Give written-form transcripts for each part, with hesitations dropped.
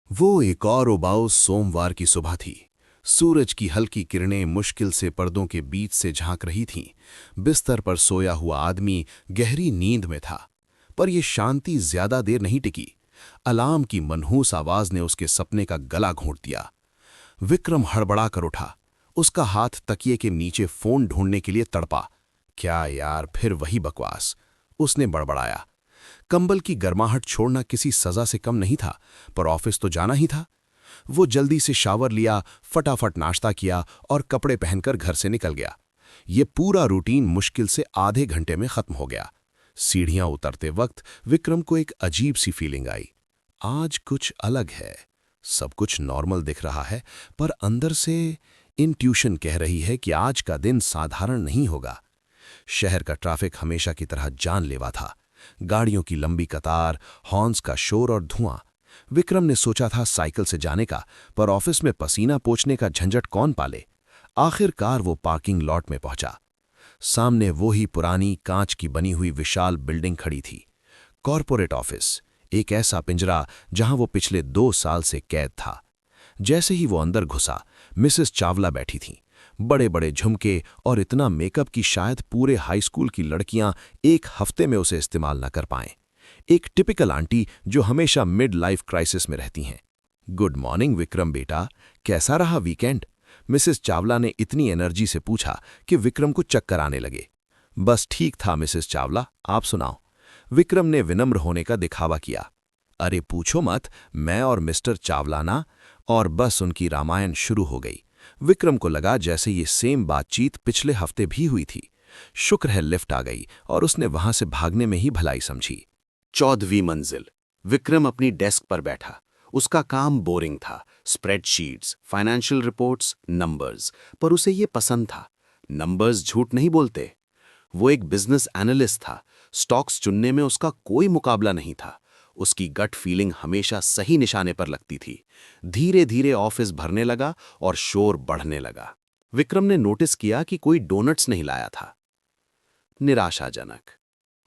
वो एक और उबाऊ सोमवार की सुबह थी। सूरज की हल्की किरणें मुश्किल से पर्दों के बीच से झांक रही थीं। बिस्तर पर सोया हुआ आदमी गहरी नींद में था, पर यह शांति ज्यादा देर नहीं टिकी। अलार्म की मनहूस आवाज ने उसके सपने का गला घोंट दिया। विक्रम हड़बड़ा कर उठा। उसका हाथ तकिए के नीचे फोन ढूंढने के लिए तड़पा। क्या यार, फिर वही बकवास, उसने बड़बड़ाया। कंबल की गर्माहट छोड़ना किसी सजा से कम नहीं था, पर ऑफिस तो जाना ही था। वो जल्दी से शावर लिया, फटाफट नाश्ता किया और कपड़े पहनकर घर से निकल गया। ये पूरा रूटीन मुश्किल से आधे घंटे में खत्म हो गया। सीढ़ियां उतरते वक्त विक्रम को एक अजीब सी फीलिंग आई। आज कुछ अलग है। सब कुछ नॉर्मल दिख रहा है, पर अंदर से इंट्यूशन कह रही है कि आज का दिन साधारण नहीं होगा। शहर का ट्रैफिक हमेशा की तरह जानलेवा था। गाड़ियों की लंबी कतार, हॉर्न्स का शोर और धुआं। विक्रम ने सोचा था साइकिल से जाने का, पर ऑफिस में पसीना पोंछने का झंझट कौन पाले। आखिरकार वो पार्किंग लॉट में पहुंचा। सामने वो ही पुरानी कांच की बनी हुई विशाल बिल्डिंग खड़ी थी। कॉर्पोरेट ऑफिस, एक ऐसा पिंजरा जहां वो पिछले 2 साल से कैद था। जैसे ही वो अंदर घुसा, मिसेस चावला बैठी थीं। बड़े बड़े झुमके और इतना मेकअप कि शायद पूरे हाई स्कूल की लड़कियां एक हफ्ते में उसे इस्तेमाल न कर पाएं। एक टिपिकल आंटी जो हमेशा मिड लाइफ क्राइसिस में रहती हैं। गुड मॉर्निंग विक्रम बेटा, कैसा रहा वीकेंड? मिसेस चावला ने इतनी एनर्जी से पूछा कि विक्रम को चक्कर आने लगे। बस ठीक था मिसेस चावला, आप सुनाओ। विक्रम ने विनम्र होने का दिखावा किया। अरे पूछो मत, मैं और मिस्टर चावला ना। और बस उनकी रामायण शुरू हो गई। विक्रम को लगा जैसे ये सेम बातचीत पिछले हफ्ते भी हुई थी। शुक्र है लिफ्ट आ गई और उसने वहां से भागने में ही भलाई समझी। 14वीं मंजिल। विक्रम अपनी डेस्क पर बैठा। उसका काम बोरिंग था, स्प्रेडशीट्स, फाइनेंशियल रिपोर्ट्स, नंबर्स। पर उसे ये पसंद था। नंबर्स झूठ नहीं बोलते। वो एक बिजनेस एनालिस्ट था। स्टॉक्स चुनने में उसका कोई मुकाबला नहीं था। उसकी गट फीलिंग हमेशा सही निशाने पर लगती थी। धीरे धीरे ऑफिस भरने लगा और शोर बढ़ने लगा। विक्रम ने नोटिस किया कि कोई डोनट्स नहीं लाया था। निराशाजनक।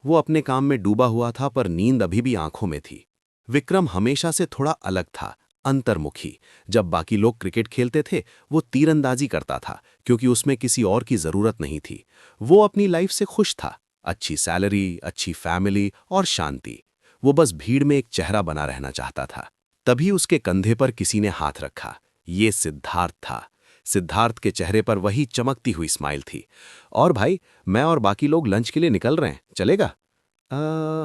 वो अपने काम में डूबा हुआ था, पर नींद अभी भी आंखों में थी। विक्रम हमेशा से थोड़ा अलग था, अंतर्मुखी। जब बाकी लोग क्रिकेट खेलते थे, वो तीरंदाजी करता था, क्योंकि उसमें किसी और की जरूरत नहीं थी। वो अपनी लाइफ से खुश था। अच्छी सैलरी, अच्छी फैमिली और शांति। वो बस भीड़ में एक चेहरा बना रहना चाहता था। तभी उसके कंधे पर किसी ने हाथ रखा। ये सिद्धार्थ था। सिद्धार्थ के चेहरे पर वही चमकती हुई स्माइल थी। और भाई, मैं और बाकी लोग लंच के लिए निकल रहे हैं, चलेगा?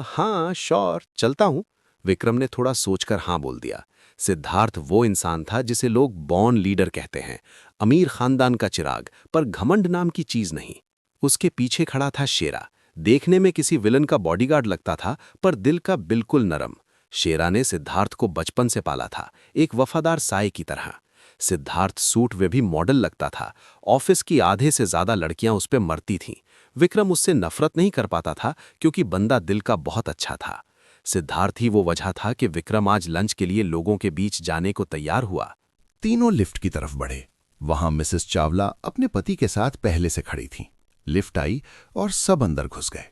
हाँ श्योर, चलता हूँ। विक्रम ने थोड़ा सोचकर हाँ बोल दिया। सिद्धार्थ वो इंसान था जिसे लोग बॉर्न लीडर कहते हैं। अमीर खानदान का चिराग, पर घमंड नाम की चीज नहीं। उसके पीछे खड़ा था शेरा। देखने में किसी विलन का बॉडीगार्ड लगता था, पर दिल का बिल्कुल नरम। शेरा ने सिद्धार्थ को बचपन से पाला था, एक वफादार साए की तरह। सिद्धार्थ सूट वे भी मॉडल लगता था। ऑफिस की आधे से ज्यादा लड़कियां उस पे मरती थीं। विक्रम उससे नफरत नहीं कर पाता था, क्योंकि बंदा दिल का बहुत अच्छा था। सिद्धार्थ ही वो वजह था कि विक्रम आज लंच के लिए लोगों के बीच जाने को तैयार हुआ। तीनों लिफ्ट की तरफ बढ़े। वहां मिसेस चावला अपने पति के साथ पहले से खड़ी थीं। लिफ्ट आई और सब अंदर घुस गए।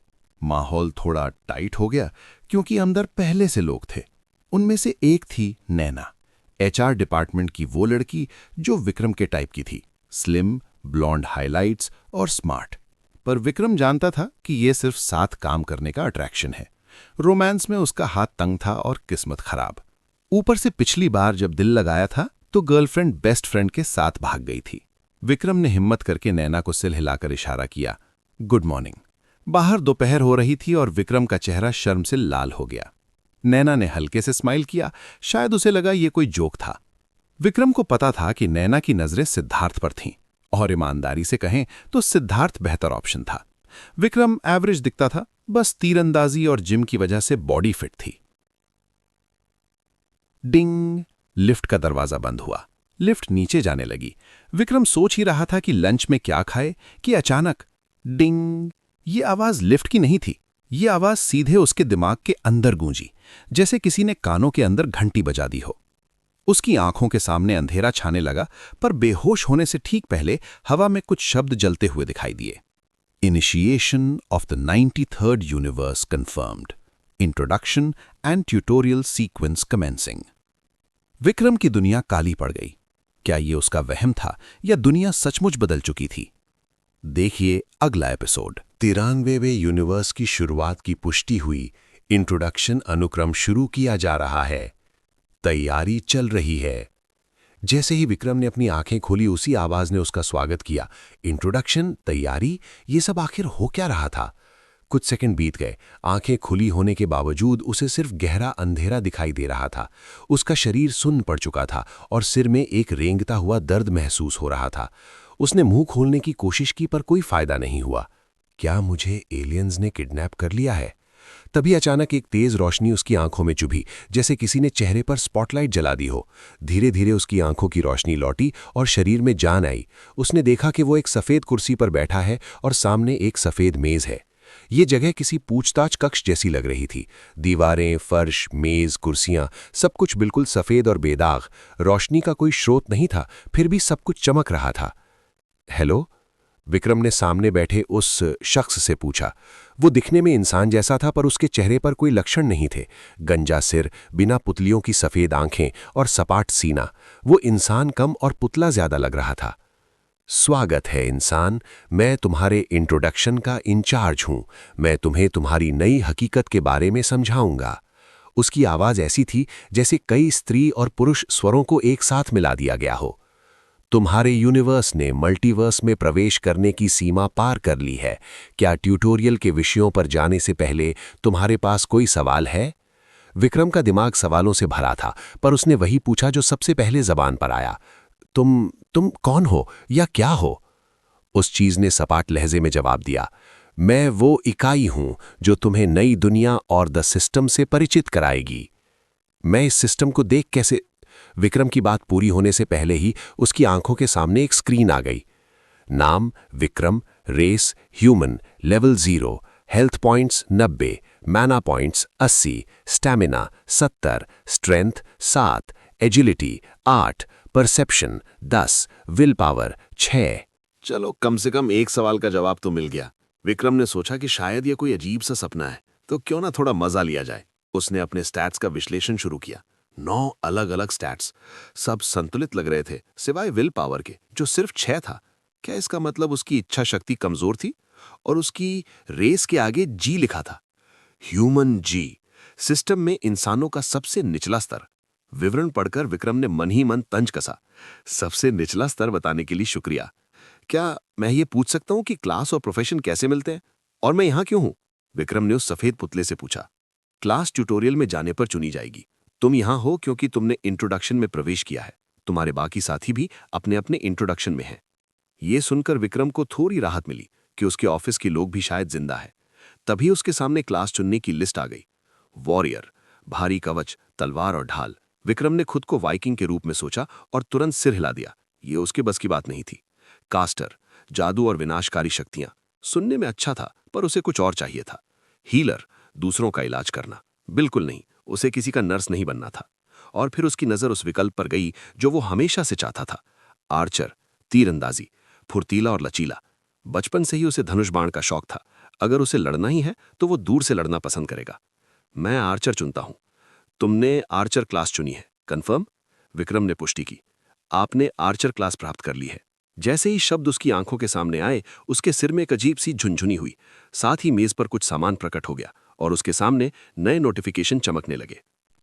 माहौल थोड़ा टाइट हो गया, क्योंकि अंदर पहले से लोग थे। उनमें से एक थी नैना, एचआर डिपार्टमेंट की वो लड़की जो विक्रम के टाइप की थी। स्लिम, ब्लॉन्ड हाइलाइट्स और स्मार्ट। पर विक्रम जानता था कि ये सिर्फ साथ काम करने का अट्रैक्शन है। रोमांस में उसका हाथ तंग था और किस्मत खराब। ऊपर से पिछली बार जब दिल लगाया था तो गर्लफ्रेंड बेस्ट फ्रेंड के साथ भाग गई थी। विक्रम ने हिम्मत करके नैना को सिर हिलाकर इशारा किया, गुड मॉर्निंग। बाहर दोपहर हो रही थी और विक्रम का चेहरा शर्म से लाल हो गया। नैना ने हल्के से स्माइल किया, शायद उसे लगा ये कोई जोक था। विक्रम को पता था कि नैना की नजरें सिद्धार्थ पर थीं, और ईमानदारी से कहें तो सिद्धार्थ बेहतर ऑप्शन था। विक्रम एवरेज दिखता था, बस तीरंदाजी और जिम की वजह से बॉडी फिट थी। डिंग! लिफ्ट का दरवाजा बंद हुआ। लिफ्ट नीचे जाने लगी। विक्रम सोच ही रहा था कि लंच में क्या खाए कि अचानक डिंग! ये आवाज लिफ्ट की नहीं थी। ये आवाज सीधे उसके दिमाग के अंदर गूंजी, जैसे किसी ने कानों के अंदर घंटी बजा दी हो। उसकी आंखों के सामने अंधेरा छाने लगा, पर बेहोश होने से ठीक पहले हवा में कुछ शब्द जलते हुए दिखाई दिए। Initiation of the 93rd universe confirmed. Introduction and tutorial sequence commencing. Vikram की दुनिया काली पड़ गई। क्या ये उसका वहम था या दुनिया सचमुच बदल चुकी थी? देखिए अगला एपिसोड। 93वें यूनिवर्स की शुरुआत की पुष्टि हुई। इंट्रोडक्शन अनुक्रम शुरू किया जा रहा है। तैयारी चल रही है। जैसे ही विक्रम ने अपनी आंखें खोली, उसी आवाज ने उसका स्वागत किया। इंट्रोडक्शन, तैयारी, ये सब आखिर हो क्या रहा था? कुछ सेकंड बीत गए। आंखें खुली होने के बावजूद उसे सिर्फ गहरा अंधेरा दिखाई दे रहा था। उसका शरीर सुन्न पड़ चुका था और सिर में एक रेंगता हुआ दर्द महसूस हो रहा था। उसने मुंह खोलने की कोशिश की पर कोई फायदा नहीं हुआ। क्या मुझे एलियंस ने किडनैप कर लिया है? तभी अचानक एक तेज रोशनी उसकी आंखों में चुभी, जैसे किसी ने चेहरे पर स्पॉटलाइट जला दी हो। धीरे धीरे उसकी आंखों की रोशनी लौटी और शरीर में जान आई। उसने देखा कि वो एक सफेद कुर्सी पर बैठा है और सामने एक सफेद मेज है। ये जगह किसी पूछताछ कक्ष जैसी लग रही थी। दीवारें, फर्श, मेज, कुर्सियां, सब कुछ बिल्कुल सफेद और बेदाग। रोशनी का कोई स्रोत नहीं था, फिर भी सब कुछ चमक रहा था। हेलो, विक्रम ने सामने बैठे उस शख्स से पूछा। वो दिखने में इंसान जैसा था पर उसके चेहरे पर कोई लक्षण नहीं थे। गंजा सिर, बिना पुतलियों की सफेद आंखें और सपाट सीना। वो इंसान कम और पुतला ज्यादा लग रहा था। स्वागत है इंसान, मैं तुम्हारे इंट्रोडक्शन का इंचार्ज हूं। मैं तुम्हें तुम्हारी नई हकीकत के बारे में समझाऊंगा। उसकी आवाज ऐसी थी जैसे कई स्त्री और पुरुष स्वरों को एक साथ मिला दिया गया हो। तुम्हारे यूनिवर्स ने मल्टीवर्स में प्रवेश करने की सीमा पार कर ली है। क्या ट्यूटोरियल के विषयों पर जाने से पहले तुम्हारे पास कोई सवाल है? विक्रम का दिमाग सवालों से भरा था, पर उसने वही पूछा जो सबसे पहले जबान पर आया। तुम कौन हो या क्या हो? उस चीज ने सपाट लहजे में जवाब दिया। मैं वो इकाई हूं जो तुम्हें नई दुनिया और द सिस्टम से परिचित कराएगी। मैं इस सिस्टम को देख कैसे? विक्रम की बात पूरी होने से पहले ही उसकी आंखों के सामने एक स्क्रीन आ गई। नाम Vikram, race human, level 0, health points 90, mana points 80, stamina 70, strength 7, agility 8, perception 10, will power 6। चलो, कम से कम एक सवाल का जवाब तो मिल गया। विक्रम ने सोचा कि शायद यह कोई अजीब सा सपना है, तो क्यों ना थोड़ा मजा लिया जाए। उसने अपने स्टैट्स का विश्लेषण शुरू किया। 9 अलग अलग स्टैट्स, सब संतुलित लग रहे थे सिवाय विल पावर के जो सिर्फ 6 था। क्या इसका मतलब उसकी इच्छा शक्ति कमजोर थी? और उसकी रेस के आगे जी लिखा था। ह्यूमन जी, सिस्टम में इंसानों का सबसे निचला स्तर। विवरण पढ़कर विक्रम ने मन ही मन तंज कसा। सबसे निचला स्तर बताने के लिए शुक्रिया। क्या मैं ये पूछ सकता हूं कि क्लास और प्रोफेशन कैसे मिलते हैं, और मैं यहां क्यों हूं? विक्रम ने उस सफेद पुतले से पूछा। क्लास ट्यूटोरियल में जाने पर चुनी जाएगी। तुम यहां हो क्योंकि तुमने इंट्रोडक्शन में प्रवेश किया है। तुम्हारे बाकी साथी भी अपने अपने इंट्रोडक्शन में हैं। ये सुनकर विक्रम को थोड़ी राहत मिली कि उसके ऑफिस के लोग भी शायद जिंदा है। तभी उसके सामने क्लास चुनने की लिस्ट आ गई। वॉरियर, भारी कवच, तलवार और ढाल। विक्रम ने खुद को वाइकिंग के रूप में सोचा और तुरंत सिर हिला दिया। ये उसके बस की बात नहीं थी। कास्टर, जादू और विनाशकारी शक्तियां। सुनने में अच्छा था पर उसे कुछ और चाहिए था। हीलर, दूसरों का इलाज करना। बिल्कुल नहीं, उसे किसी का नर्स नहीं बनना था। और फिर उसकी नजर उस विकल्प पर गई जो वो हमेशा से चाहता था। आर्चर, तीरंदाजी, फुर्तीला और लचीला। बचपन से ही उसे धनुष बाण का शौक था। अगर उसे लड़ना ही है तो वो दूर से लड़ना पसंद करेगा। मैं आर्चर चुनता हूं। तुमने आर्चर क्लास चुनी है, कंफर्म? विक्रम ने पुष्टि की। आपने आर्चर क्लास प्राप्त कर ली है। जैसे ही शब्द उसकी आंखों के सामने आए, उसके सिर में एक अजीब सी झुनझुनी हुई। साथ ही मेज पर कुछ सामान प्रकट हो गया और उसके सामने नए नोटिफिकेशन चमकने लगे।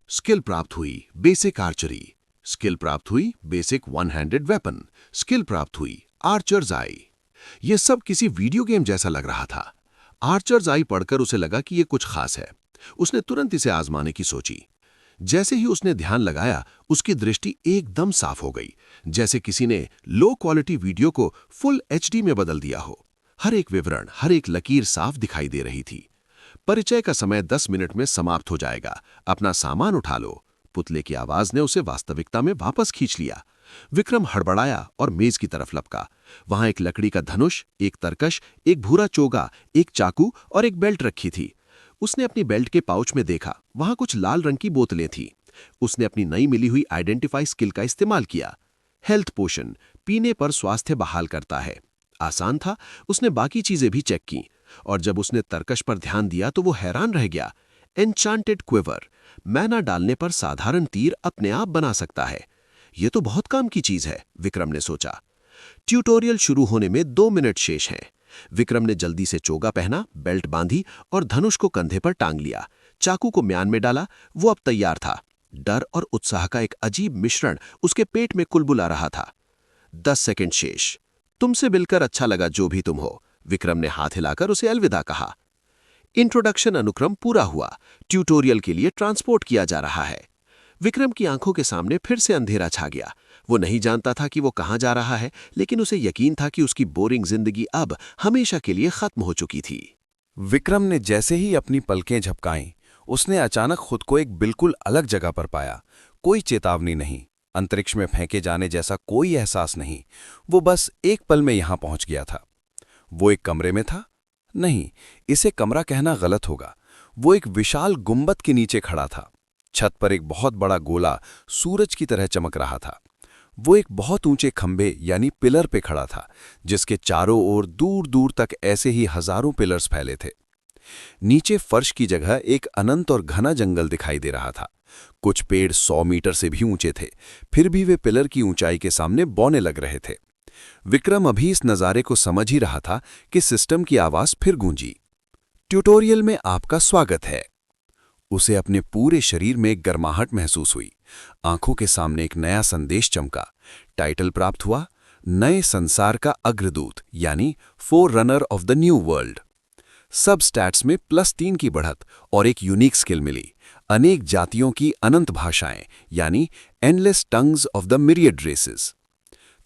स्किल प्राप्त हुई, बेसिक आर्चरी। स्किल प्राप्त हुई, basic one handed weapon. Skill प्राप्त हुई, आर्चर्स आई। ये सब किसी वीडियो गेम जैसा लग रहा था। आर्चर्स आई पढ़कर उसे लगा कि ये कुछ खास है। उसने तुरंत इसे आजमाने की सोची। जैसे ही उसने ध्यान लगाया, उसकी दृष्टि एकदम साफ हो गई, जैसे किसी ने लो क्वालिटी वीडियो को फुल एचडी में बदल दिया हो। हर एक विवरण, हर एक लकीर साफ दिखाई दे रही थी। परिचय का समय 10 मिनट में समाप्त हो जाएगा। अपना सामान उठा लो। पुतले की आवाज ने उसे वास्तविकता में वापस खींच लिया। विक्रम हड़बड़ाया और मेज की तरफ लपका। वहां एक लकड़ी का धनुष, एक तरकश, एक भूरा चोगा, एक चाकू और एक बेल्ट रखी थी। उसने अपनी बेल्ट के पाउच में देखा, वहां कुछ लाल रंग की बोतलें थीं। उसने अपनी नई मिली हुई आइडेंटिफाई स्किल का इस्तेमाल किया। हेल्थ पोशन, पीने पर स्वास्थ्य बहाल करता है। आसान था। उसने बाकी चीजें भी चेक की और जब उसने तरकश पर ध्यान दिया तो वो हैरान रह गया। एन्चांटेड क्विवर, मैना डालने पर साधारण तीर अपने आप बना सकता है। ये तो बहुत काम की चीज है, विक्रम ने सोचा। ट्यूटोरियल शुरू होने में 2 मिनट शेष हैं। विक्रम ने जल्दी से चोगा पहना, बेल्ट बांधी और धनुष को कंधे पर टांग लिया। चाकू को म्यान में डाला। वो अब तैयार था। डर और उत्साह का एक अजीब मिश्रण उसके पेट में कुलबुला रहा था। 10 सेकंड शेष। तुमसे मिलकर अच्छा लगा, जो भी तुम हो, विक्रम ने हाथ हिलाकर उसे अलविदा कहा। इंट्रोडक्शन अनुक्रम पूरा हुआ। ट्यूटोरियल के लिए ट्रांसपोर्ट किया जा रहा है। विक्रम की आंखों के सामने फिर से अंधेरा छा गया। वो नहीं जानता था कि वो कहां जा रहा है, लेकिन उसे यकीन था कि उसकी बोरिंग जिंदगी अब हमेशा के लिए खत्म हो चुकी थी। विक्रम ने जैसे ही अपनी पलकें झपकाईं, उसने अचानक खुद को एक बिल्कुल अलग जगह पर पाया। कोई चेतावनी नहीं, अंतरिक्ष में फेंके जाने जैसा कोई एहसास नहीं। वो बस एक पल में यहां पहुंच गया था। वो एक कमरे में था? नहीं, इसे कमरा कहना गलत होगा। वो एक विशाल गुंबद के नीचे खड़ा था। छत पर एक बहुत बड़ा गोला सूरज की तरह चमक रहा था। वो एक बहुत ऊंचे खंभे यानी पिलर पे खड़ा था, जिसके चारों ओर दूर दूर तक ऐसे ही हजारों पिलर्स फैले थे। नीचे फर्श की जगह एक अनंत और घना जंगल दिखाई दे रहा था। कुछ पेड़ 100 मीटर से भी ऊंचे थे, फिर भी वे पिलर की ऊंचाई के सामने बौने लग रहे थे। विक्रम अभी इस नज़ारे को समझ ही रहा था कि सिस्टम की आवाज फिर गूंजी। ट्यूटोरियल में आपका स्वागत है। उसे अपने पूरे शरीर में एक गर्माहट महसूस हुई। आंखों के सामने एक नया संदेश चमका। टाइटल प्राप्त हुआ, नए संसार का अग्रदूत यानी फोररनर ऑफ द न्यू वर्ल्ड। सब स्टैट्स में +3 की बढ़त और एक यूनिक स्किल मिली, अनेक जातियों की अनंत भाषाएं यानी endless tongues of the myriad races.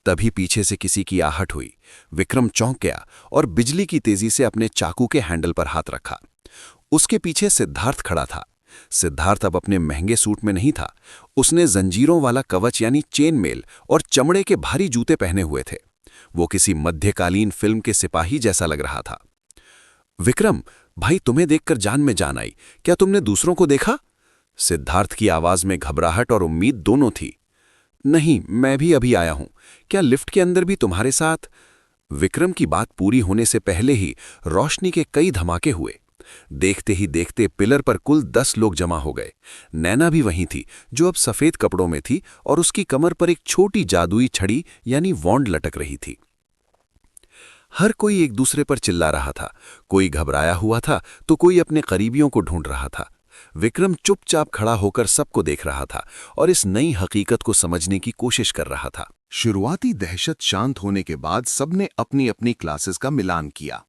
तभी पीछे से किसी की आहट हुई। विक्रम चौंक गया और बिजली की तेजी से अपने चाकू के हैंडल पर हाथ रखा। उसके पीछे सिद्धार्थ खड़ा था। सिद्धार्थ अब अपने महंगे सूट में नहीं था। उसने जंजीरों वाला कवच यानी चेन मेल और चमड़े के भारी जूते पहने हुए थे। वो किसी मध्यकालीन फिल्म के सिपाही जैसा लग रहा था। विक्रम भाई, तुम्हें देखकर जान में जान आई। क्या तुमने दूसरों को देखा? सिद्धार्थ की आवाज में घबराहट और उम्मीद दोनों थी। नहीं, मैं भी अभी आया हूं। क्या लिफ्ट के अंदर भी तुम्हारे साथ? विक्रम की बात पूरी होने से पहले ही रोशनी के कई धमाके हुए। देखते ही देखते पिलर पर कुल 10 लोग जमा हो गए। नैना भी वहीं थी, जो अब सफेद कपड़ों में थी और उसकी कमर पर एक छोटी जादुई छड़ी यानी वॉन्ड लटक रही थी। हर कोई एक दूसरे पर चिल्ला रहा था। कोई घबराया हुआ था तो कोई अपने करीबियों को ढूंढ रहा था। विक्रम चुपचाप खड़ा होकर सबको देख रहा था और इस नई हकीकत को समझने की कोशिश कर रहा था। शुरुआती दहशत शांत होने के बाद सबने अपनी अपनी क्लासेस का मिलान किया।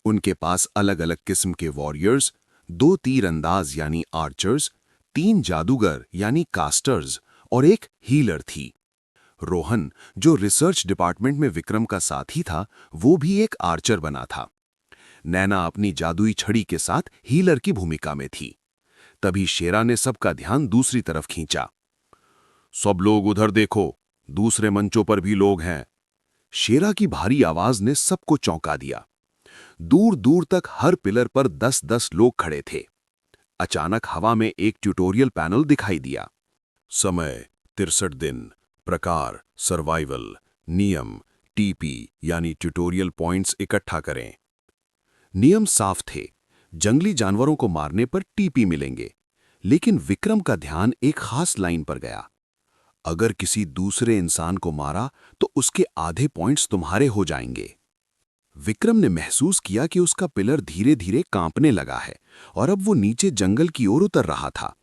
उनके पास अलग अलग किस्म के वॉरियर्स, 2 तीरंदाज यानी आर्चर्स, 3 जादूगर यानी कास्टर्स और एक हीलर थी। रोहन, जो रिसर्च डिपार्टमेंट में विक्रम का साथी था, वो भी एक आर्चर बना था। नैना अपनी जादुई छड़ी के साथ हीलर की भूमिका में थी। तभी शेरा ने सबका ध्यान दूसरी तरफ खींचा। सब लोग उधर देखो, दूसरे मंचों पर भी लोग हैं। शेरा की भारी आवाज ने सबको चौंका दिया। दूर दूर तक हर पिलर पर 10-10 लोग खड़े थे। अचानक हवा में एक ट्यूटोरियल पैनल दिखाई दिया। समय 63 दिन, प्रकार सर्वाइवल, नियम टीपी यानी ट्यूटोरियल पॉइंट्स इकट्ठा करें। नियम साफ थे, जंगली जानवरों को मारने पर टीपी मिलेंगे। लेकिन विक्रम का ध्यान एक खास लाइन पर गया। अगर किसी दूसरे इंसान को मारा तो उसके आधे पॉइंट्स तुम्हारे हो जाएंगे। विक्रम ने महसूस किया कि उसका पिलर धीरे धीरे कांपने लगा है और अब वो नीचे जंगल की ओर उतर रहा था।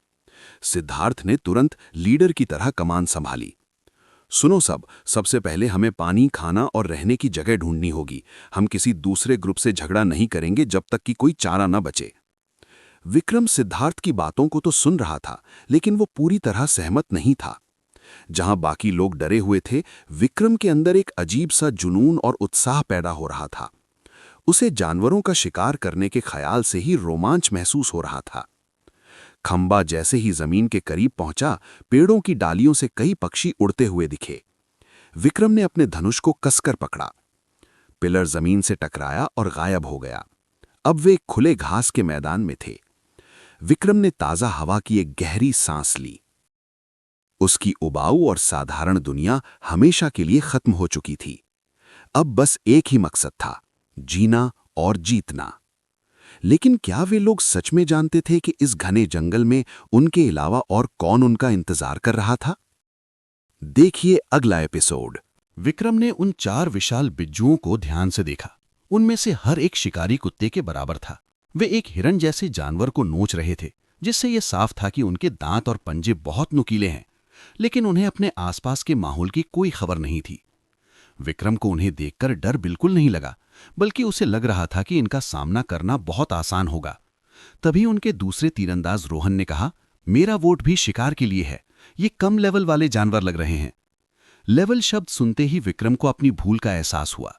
सिद्धार्थ ने तुरंत लीडर की तरह कमान संभाली। सुनो सबसे पहले हमें पानी, खाना और रहने की जगह ढूंढनी होगी। हम किसी दूसरे ग्रुप से झगड़ा नहीं करेंगे जब तक कि कोई चारा न बचे। विक्रम सिद्धार्थ की बातों को तो सुन रहा था, लेकिन वो पूरी तरह सहमत नहीं था। जहां बाकी लोग डरे हुए थे, विक्रम के अंदर एक अजीब सा जुनून और उत्साह पैदा हो रहा था। उसे जानवरों का शिकार करने के ख्याल से ही रोमांच महसूस हो रहा था। खंबा जैसे ही जमीन के करीब पहुंचा, पेड़ों की डालियों से कई पक्षी उड़ते हुए दिखे। विक्रम ने अपने धनुष को कसकर पकड़ा। पिलर जमीन से टकराया और गायब हो गया। अब वे खुले घास के मैदान में थे। विक्रम ने ताजा हवा की एक गहरी सांस ली। उसकी उबाऊ और साधारण दुनिया हमेशा के लिए खत्म हो चुकी थी। अब बस एक ही मकसद था, जीना और जीतना। लेकिन क्या वे लोग सच में जानते थे कि इस घने जंगल में उनके अलावा और कौन उनका इंतजार कर रहा था? देखिए अगला एपिसोड। विक्रम ने उन 4 विशाल बिज्जुओं को ध्यान से देखा। उनमें से हर एक शिकारी कुत्ते के बराबर था। वे एक हिरन जैसे जानवर को नोच रहे थे, जिससे यह साफ था कि उनके दांत और पंजे बहुत नुकीले हैं। लेकिन उन्हें अपने आसपास के माहौल की कोई खबर नहीं थी। विक्रम को उन्हें देखकर डर बिल्कुल नहीं लगा, बल्कि उसे लग रहा था कि इनका सामना करना बहुत आसान होगा। तभी उनके दूसरे तीरंदाज रोहन ने कहा, मेरा वोट भी शिकार के लिए है। ये कम लेवल वाले जानवर लग रहे हैं। लेवल शब्द सुनते ही विक्रम को अपनी भूल का एहसास हुआ।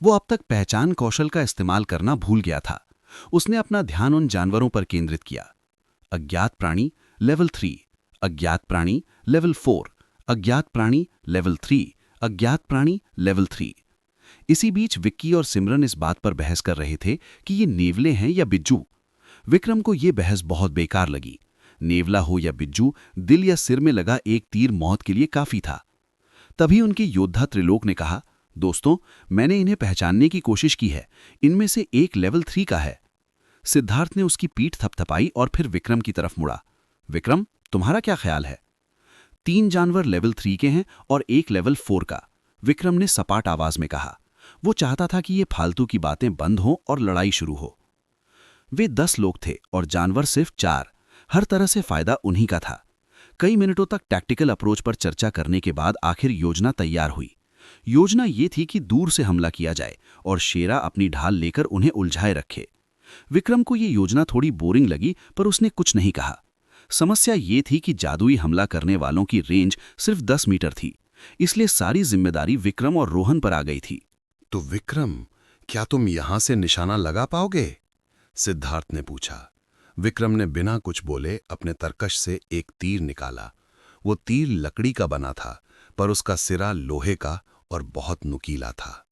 वो अब तक पहचान कौशल का इस्तेमाल करना भूल गया था। उसने अपना ध्यान उन जानवरों पर केंद्रित किया। अज्ञात प्राणी लेवल 3, अज्ञात प्राणी लेवल 4, अज्ञात प्राणी लेवल 3, अज्ञात प्राणी लेवल 3। इसी बीच विक्की और सिमरन इस बात पर बहस कर रहे थे कि ये नेवले हैं या बिज्जू। विक्रम को ये बहस बहुत बेकार लगी। नेवला हो या बिज्जू, दिल या सिर में लगा एक तीर मौत के लिए काफी था। तभी उनके योद्धा त्रिलोक ने कहा, दोस्तों, मैंने इन्हें पहचानने की कोशिश की है। इनमें से एक लेवल 3 का है। सिद्धार्थ ने उसकी पीठ थपथपाई और फिर विक्रम की तरफ मुड़ा। विक्रम, तुम्हारा क्या ख्याल है? 3 जानवर लेवल 3 के हैं और एक लेवल 4 का, विक्रम ने सपाट आवाज में कहा। वो चाहता था कि ये फालतू की बातें बंद हों और लड़ाई शुरू हो। वे 10 लोग थे और जानवर सिर्फ 4। हर तरह से फायदा उन्हीं का था। कई मिनटों तक टैक्टिकल अप्रोच पर चर्चा करने के बाद आखिर योजना तैयार हुई। योजना ये थी कि दूर से हमला किया जाए और शेरा अपनी ढाल लेकर उन्हें उलझाए रखे। विक्रम को ये योजना थोड़ी बोरिंग लगी, पर उसने कुछ नहीं कहा। समस्या ये थी कि जादुई हमला करने वालों की रेंज सिर्फ 10 मीटर थी, इसलिए सारी जिम्मेदारी विक्रम और रोहन पर आ गई थी। तो विक्रम, क्या तुम यहां से निशाना लगा पाओगे? सिद्धार्थ ने पूछा। विक्रम ने बिना कुछ बोले अपने तरकश से एक तीर निकाला। वो तीर लकड़ी का बना था, पर उसका सिरा लोहे का और बहुत नुकीला था।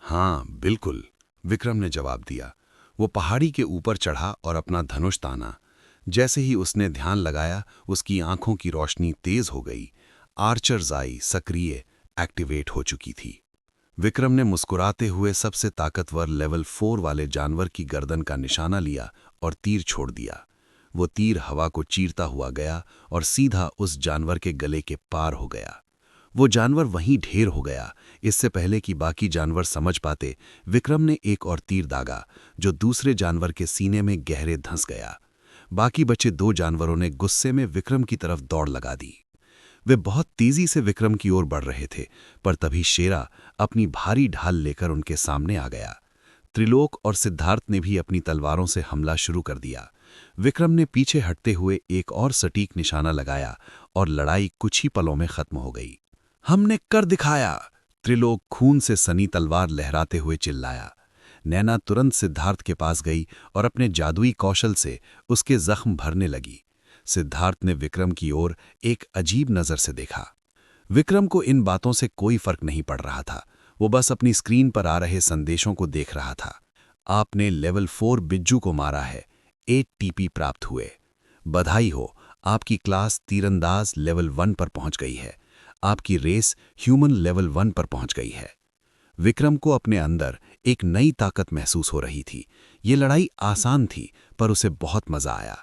हाँ बिल्कुल, विक्रम ने जवाब दिया। वो पहाड़ी के ऊपर चढ़ा और अपना धनुष ताना। जैसे ही उसने ध्यान लगाया, उसकी आंखों की रोशनी तेज हो गई। आर्चर्स आई सक्रिय एक्टिवेट हो चुकी थी। विक्रम ने मुस्कुराते हुए सबसे ताकतवर लेवल 4 वाले जानवर की गर्दन का निशाना लिया और तीर छोड़ दिया। वो तीर हवा को चीरता हुआ गया और सीधा उस जानवर के गले के पार हो गया। वो जानवर वहीं ढेर हो गया। इससे पहले कि बाकी जानवर समझ पाते, विक्रम ने एक और तीर दागा, जो दूसरे जानवर के सीने में गहरे धंस गया। बाकी बचे 2 जानवरों ने गुस्से में विक्रम की तरफ दौड़ लगा दी। वे बहुत तेजी से विक्रम की ओर बढ़ रहे थे, पर तभी शेरा अपनी भारी ढाल लेकर उनके सामने आ गया। त्रिलोक और सिद्धार्थ ने भी अपनी तलवारों से हमला शुरू कर दिया। विक्रम ने पीछे हटते हुए एक और सटीक निशाना लगाया और लड़ाई कुछ ही पलों में खत्म हो गई। हमने कर दिखाया! त्रिलोक खून से सनी तलवार लहराते हुए चिल्लाया। नैना तुरंत सिद्धार्थ के पास गई और अपने जादुई कौशल से उसके जख्म भरने लगी। सिद्धार्थ ने विक्रम की ओर एक अजीब नजर से देखा। विक्रम को इन बातों से कोई फर्क नहीं पड़ रहा था। वो बस अपनी स्क्रीन पर आ रहे संदेशों को देख रहा था। आपने लेवल 4 बिज्जू को मारा है, 8 टीपी प्राप्त हुए। बधाई हो, आपकी क्लास तीरंदाज लेवल 1 पर पहुंच गई है। आपकी रेस ह्यूमन लेवल 1 पर पहुंच गई है। विक्रम को अपने अंदर एक नई ताकत महसूस हो रही थी। ये लड़ाई आसान थी, पर उसे बहुत मजा आया।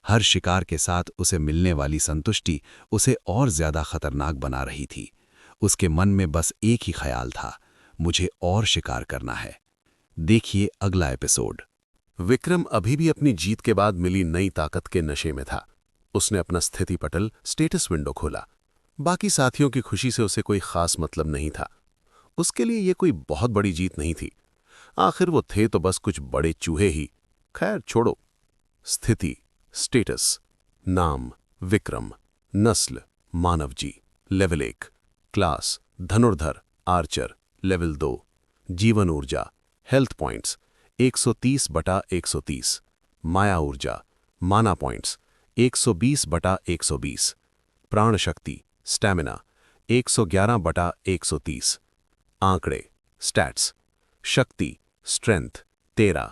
हर शिकार के साथ उसे मिलने वाली संतुष्टि उसे और ज्यादा खतरनाक बना रही थी। उसके मन में बस एक ही ख्याल था, मुझे और शिकार करना है। देखिए अगला एपिसोड। विक्रम अभी भी अपनी जीत के बाद मिली नई ताकत के नशे में था। उसने अपना स्थिति पटल स्टेटस विंडो खोला। बाकी साथियों की खुशी से उसे कोई खास मतलब नहीं था। उसके लिए ये कोई बहुत बड़ी जीत नहीं थी। आखिर वो थे तो बस कुछ बड़े चूहे ही। खैर छोड़ो। स्थिति, स्टेटस, नाम विक्रम, नस्ल मानव जी, लेवल 1, क्लास धनुर्धर आर्चर, लेवल 2, जीवन ऊर्जा हेल्थ पॉइंट्स 130/130, माया ऊर्जा माना पॉइंट्स 120/120, प्राण शक्ति स्टैमिना 111/130, आंकड़े स्टैट्स, शक्ति स्ट्रेंथ 13,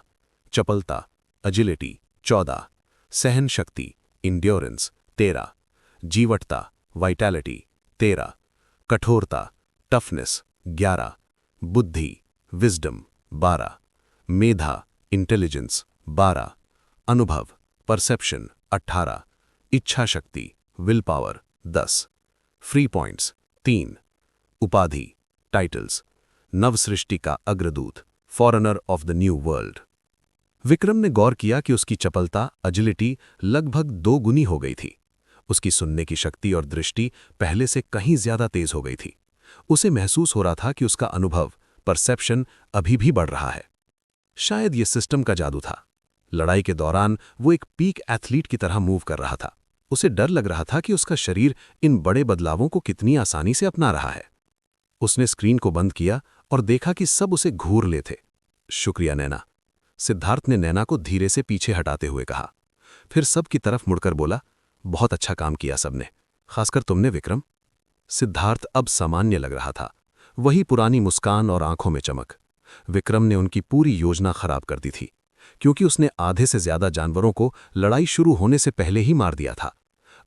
चपलता एजिलिटी 14, सहन शक्ति इंड्योरेंस 13, जीवटता वाइटैलिटी 13, कठोरता टफनेस 11, बुद्धि विजडम 12, मेधा इंटेलिजेंस 12, अनुभव परसेप्शन 18, इच्छा शक्ति विल पावर 10, फ्री पॉइंट्स 3, उपाधि टाइटल्स नवसृष्टि का अग्रदूत foreigner of the new world. Vikram ने गौर किया कि उसकी चपलता एजिलिटी लगभग 2 गुनी हो गई थी। उसकी सुनने की शक्ति और दृष्टि पहले से कहीं ज्यादा तेज हो गई थी। उसे महसूस हो रहा था कि उसका अनुभव परसेप्शन अभी भी बढ़ रहा है। शायद ये सिस्टम का जादू था। लड़ाई के दौरान वो एक पीक एथलीट की तरह मूव कर रहा था। उसे डर लग रहा था कि उसका शरीर इन बड़े बदलावों को कितनी आसानी से अपना रहा है। उसने स्क्रीन को बंद किया और देखा कि सब उसे घूर ले थे। शुक्रिया नैना, सिद्धार्थ ने नैना को धीरे से पीछे हटाते हुए कहा। फिर सब की तरफ मुड़कर बोला, बहुत अच्छा काम किया सबने, खासकर तुमने विक्रम। सिद्धार्थ अब सामान्य लग रहा था, वही पुरानी मुस्कान और आंखों में चमक। विक्रम ने उनकी पूरी योजना खराब कर दी थी, क्योंकि उसने आधे से ज्यादा जानवरों को लड़ाई शुरू होने से पहले ही मार दिया था।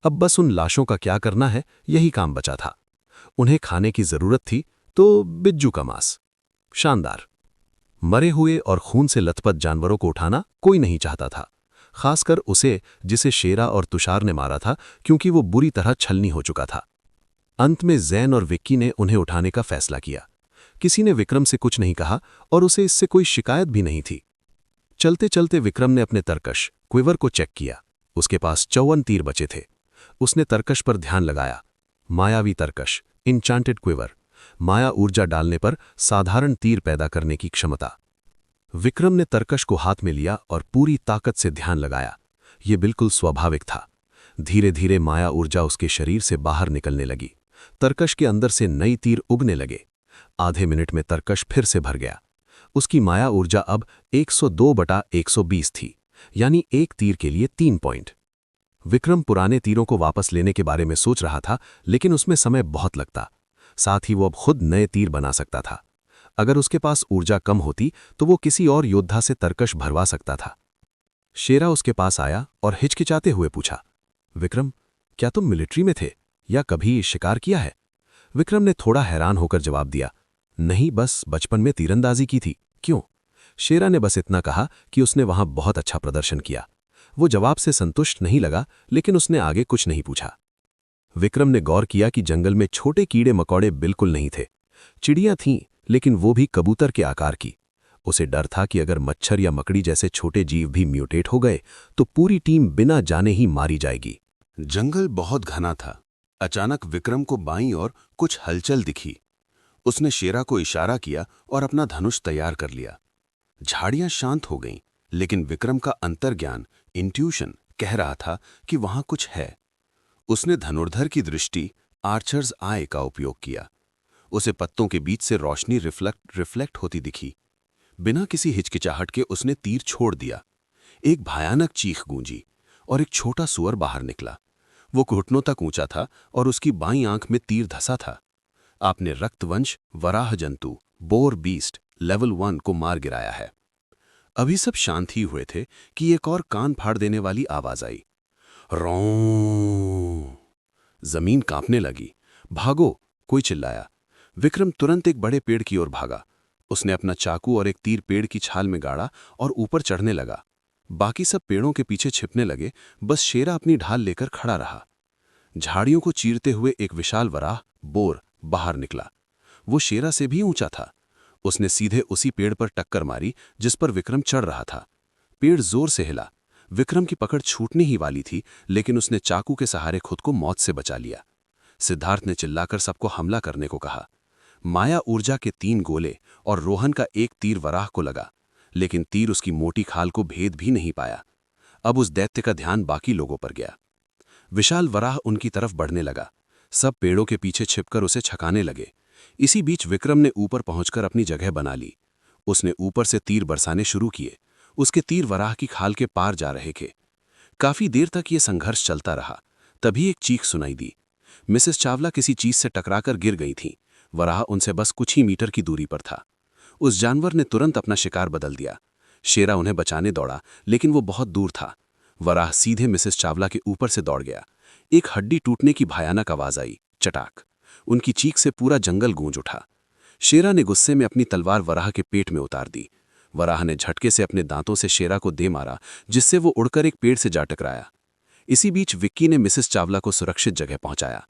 अब बस उन लाशों का क्या करना है, यही काम बचा था। उन्हें खाने की जरूरत थी तो बिज्जू का मांस। शानदार। मरे हुए और खून से लथपथ जानवरों को उठाना कोई नहीं चाहता था, खासकर उसे जिसे शेरा और तुषार ने मारा था, क्योंकि वो बुरी तरह छलनी हो चुका था। अंत में जैन और विक्की ने उन्हें उठाने का फैसला किया। किसी ने विक्रम से कुछ नहीं कहा और उसे इससे कोई शिकायत भी नहीं थी। चलते चलते विक्रम ने अपने तरकश क्विवर को चेक किया। उसके पास 54 तीर बचे थे। उसने तरकश पर ध्यान लगाया। मायावी तरकश, इंचांटेड क्विवर, माया ऊर्जा डालने पर साधारण तीर पैदा करने की क्षमता। विक्रम ने तरकश को हाथ में लिया और पूरी ताकत से ध्यान लगाया। ये बिल्कुल स्वाभाविक था। धीरे धीरे माया ऊर्जा उसके शरीर से बाहर निकलने लगी। तरकश के अंदर से नई तीर उगने लगे। आधे मिनट में तरकश फिर से भर गया। उसकी माया ऊर्जा अब 102/120 थी, यानी एक तीर के लिए 3 पॉइंट। विक्रम पुराने तीरों को वापस लेने के बारे में सोच रहा था, लेकिन उसमें समय बहुत लगता। साथ ही वो अब खुद नए तीर बना सकता था। अगर उसके पास ऊर्जा कम होती तो वो किसी और योद्धा से तरकश भरवा सकता था। शेरा उसके पास आया और हिचकिचाते हुए पूछा, विक्रम, क्या तुम मिलिट्री में थे या कभी शिकार किया है? विक्रम ने थोड़ा हैरान होकर जवाब दिया, नहीं, बस बचपन में तीरंदाजी की थी। क्यों? शेरा ने बस इतना कहा कि उसने वहां बहुत अच्छा प्रदर्शन किया। वो जवाब से संतुष्ट नहीं लगा, लेकिन उसने आगे कुछ नहीं पूछा। विक्रम ने गौर किया कि जंगल में छोटे कीड़े मकोड़े बिल्कुल नहीं थे। चिड़ियां थीं, लेकिन वो भी कबूतर के आकार की। उसे डर था कि अगर मच्छर या मकड़ी जैसे छोटे जीव भी म्यूटेट हो गए तो पूरी टीम बिना जाने ही मारी जाएगी। जंगल बहुत घना था। अचानक विक्रम को बाईं ओर कुछ हलचल दिखी। उसने शेरा को इशारा किया और अपना धनुष तैयार कर लिया। झाड़ियां शांत हो गईं, लेकिन विक्रम का अंतर्ज्ञान, इंट्यूशन, कह रहा था कि वहां कुछ है। उसने धनुर्धर की दृष्टि, आर्चर्स आई का उपयोग किया। उसे पत्तों के बीच से रोशनी रिफ्लेक्ट होती दिखी। बिना किसी हिचकिचाहट के उसने तीर छोड़ दिया। एक भयानक चीख गूंजी और एक छोटा सुअर बाहर निकला। वो घुटनों तक ऊंचा था और उसकी बाईं आंख में तीर धंसा था। आपने रक्तवंश, वराह जंतु, बोर बीस्ट लेवल 1 को मार गिराया है। अभी सब शांत ही हुए थे कि एक और कान फाड़ देने वाली आवाज आई, रौं। जमीन कांपने लगी। भागो, कोई चिल्लाया। विक्रम तुरंत एक बड़े पेड़ की ओर भागा। उसने अपना चाकू और एक तीर पेड़ की छाल में गाड़ा और ऊपर चढ़ने लगा। बाकी सब पेड़ों के पीछे छिपने लगे। बस शेरा अपनी ढाल लेकर खड़ा रहा। झाड़ियों को चीरते हुए एक विशाल वराह, बोर, बाहर निकला। वो शेरा से भी ऊंचा था। उसने सीधे उसी पेड़ पर टक्कर मारी जिस पर विक्रम चढ़ रहा था। पेड़ जोर से हिला। विक्रम की पकड़ छूटने ही वाली थी, लेकिन उसने चाकू के सहारे खुद को मौत से बचा लिया। सिद्धार्थ ने चिल्लाकर सबको हमला करने को कहा। माया ऊर्जा के 3 गोले और रोहन का एक तीर वराह को लगा, लेकिन तीर उसकी मोटी खाल को भेद भी नहीं पाया। अब उस दैत्य का ध्यान बाकी लोगों पर गया। विशाल वराह उनकी तरफ बढ़ने लगा। सब पेड़ों के पीछे छिपकर उसे छकाने लगे। इसी बीच विक्रम ने ऊपर पहुंचकर अपनी जगह बना ली। उसने ऊपर से तीर बरसाने शुरू किए। उसके तीर वराह की खाल के पार जा रहे थे। काफी देर तक ये संघर्ष चलता रहा। तभी एक चीख सुनाई दी। मिसेस चावला किसी चीज से टकराकर गिर गई थीं। वराह उनसे बस कुछ ही मीटर की दूरी पर था। उस जानवर ने तुरंत अपना शिकार बदल दिया। शेरा उन्हें बचाने दौड़ा, लेकिन वो बहुत दूर था। वराह सीधे मिसेस चावला के ऊपर से दौड़ गया। एक हड्डी टूटने की भयानक आवाज आई, चटाक। उनकी चीख से पूरा जंगल गूंज उठा। शेरा ने गुस्से में अपनी तलवार वराह के पेट में उतार दी। वराह ने झटके से अपने दांतों से शेरा को दे मारा, जिससे वो उड़कर एक पेड़ से जा टकराया। इसी बीच विक्की ने मिसेस चावला को सुरक्षित जगह पहुंचाया।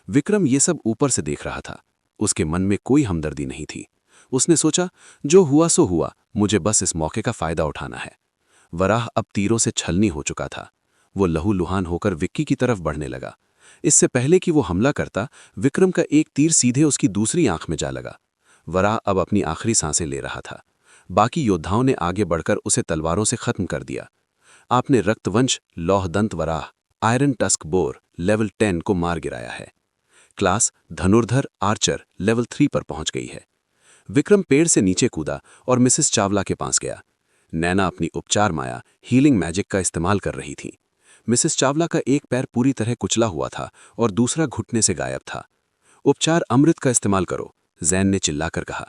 विक्रम ये सब ऊपर से देख रहा था। उसके मन में कोई हमदर्दी नहीं थी। उसने सोचा, जो हुआ सो हुआ, मुझे बस इस मौके का फायदा उठाना है। वराह अब तीरों से छलनी हो चुका था। वो लहूलुहान होकर विक्की की तरफ बढ़ने लगा। इससे पहले कि वो हमला करता, विक्रम का एक तीर सीधे उसकी दूसरी आंख में जा लगा। वराह अब अपनी आखिरी सांसें ले रहा था। बाकी योद्धाओं ने आगे बढ़कर उसे तलवारों से खत्म कर दिया। आपने रक्तवंश, लौहदंत वराह, आयरन टस्क बोर लेवल 10 को मार गिराया है। क्लास धनुर्धर आर्चर लेवल 3 पर पहुंच गई है। विक्रम पेड़ से नीचे कूदा और मिसेस चावला के पास गया। नैना अपनी उपचार माया हीलिंग मैजिक का इस्तेमाल कर रही थी। मिसेस चावला का एक पैर पूरी तरह कुचला हुआ था और दूसरा घुटने से गायब था। उपचार अमृत का इस्तेमाल करो, जैन ने चिल्लाकर कहा।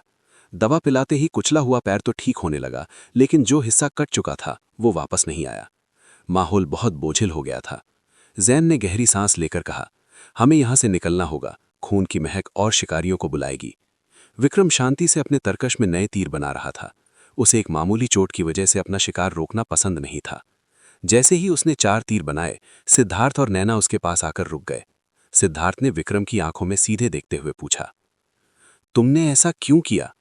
दवा पिलाते ही कुचला हुआ पैर तो ठीक होने लगा, लेकिन जो हिस्सा कट चुका था वो वापस नहीं आया। माहौल बहुत बोझिल हो गया था। जैन ने गहरी सांस लेकर कहा, हमें यहां से निकलना होगा, खून की महक और शिकारियों को बुलाएगी। विक्रम शांति से अपने तरकश में नए तीर बना रहा था। उसे एक मामूली चोट की वजह से अपना शिकार रोकना पसंद नहीं था। जैसे ही उसने 4 तीर बनाए, सिद्धार्थ और नैना उसके पास आकर रुक गए। सिद्धार्थ ने विक्रम की आंखों में सीधे देखते हुए पूछा, तुमने ऐसा क्यों किया?